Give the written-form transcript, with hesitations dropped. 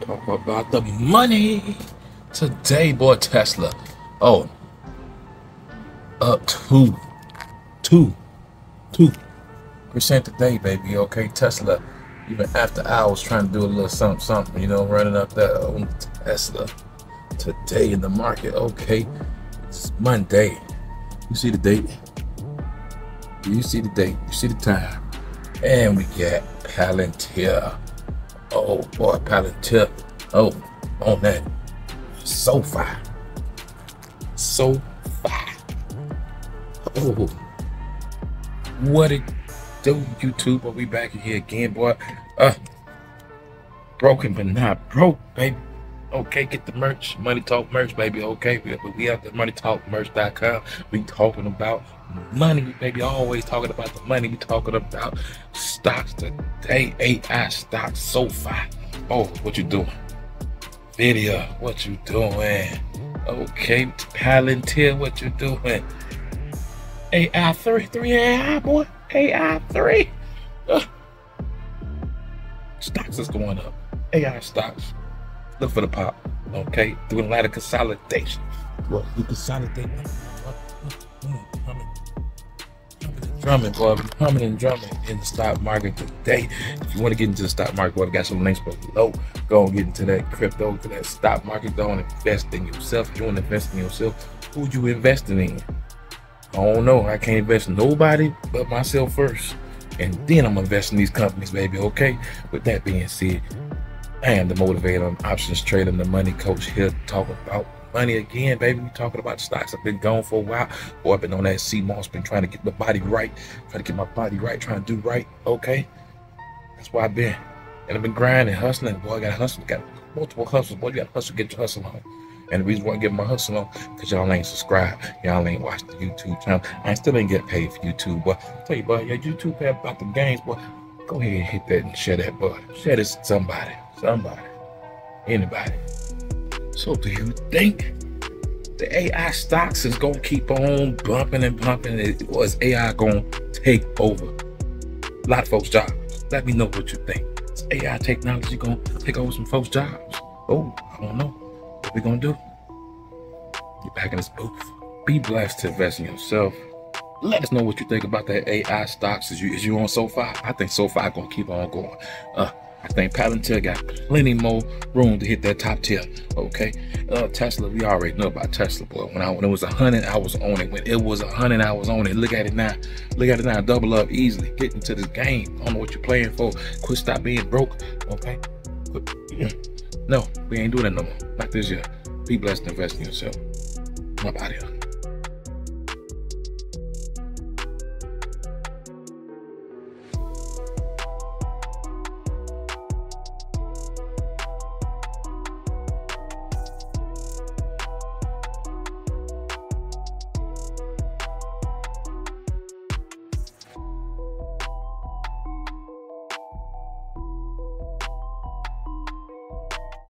Talk about the money today, boy. Tesla. Oh, up two, 2% today, baby. Okay, Tesla. Even after hours, trying to do a little something, running up that on Tesla today in the market. Okay, it's Monday. You see the date? You see the date? You see the time? And we got Palantir. Oh boy, Palantir. Oh, on that SoFi. Oh, what it do, YouTube? Are we back here again, boy? Broken but not broke, baby. Okay, get the merch, Money Talk merch, baby. Okay, we have the moneytalkmerch.com. We talking about money, baby. Always talking about the money. We talking about stocks today. AI stocks, SoFi. Oh, what you doing? Video, what you doing? Okay, Palantir, what you doing? AI 3 AI, boy. AI 3. Stocks is going up. AI stocks. Look for the pop. Okay, doing a lot of consolidation. Well, you consolidate. Drumming, boy. Humming and drumming in the stock market today. If you want to get into the stock market, boy, we got some links below. Go and get into that crypto, to that stock market. Go and invest in yourself. If you want to invest in yourself, who you investing in? I don't know. I can't invest in nobody but myself first. And then I'm investing in these companies, baby. Okay. With that being said, I am the motivator, options trader, the money coach here talking about money again, baby. We talking about stocks. I've been gone for a while. Boy, I've been on that CMOS, been trying to get my body right, trying to do right. Okay. That's why I've been. And I've been grinding, hustling. Boy, I got to hustle. Got multiple hustles. Boy, you got to hustle, get your hustle on. And the reason why I get my hustle on, because y'all ain't subscribed. Y'all ain't watched the YouTube channel. I still ain't get paid for YouTube, boy. I tell you, boy, your YouTube pay about the games, boy. Go ahead and hit that and share that, boy. Share this with somebody, anybody. So do you think the AI stocks is going to keep on bumping and pumping, or is AI going to take over a lot of folks' jobs? Let me know what you think. Is AI technology going to take over some folks' jobs? Oh, I don't know. What we going to do? Get back in this booth. Be blessed to invest in yourself. Let us know what you think about that AI stocks. Is you on SoFi? I think SoFi going to keep on going. I think Palantir got plenty more room to hit that top tier. Okay, Tesla, we already know about Tesla, boy. When it was 100, I was on it. When it was 100, I was on it. Look at it now. Double up easily. Get into this game. I don't know what you're playing for. Quit, stop being broke. Okay. No, we ain't doing that no more. Not this year. Be blessed to invest in yourself. I'm out here.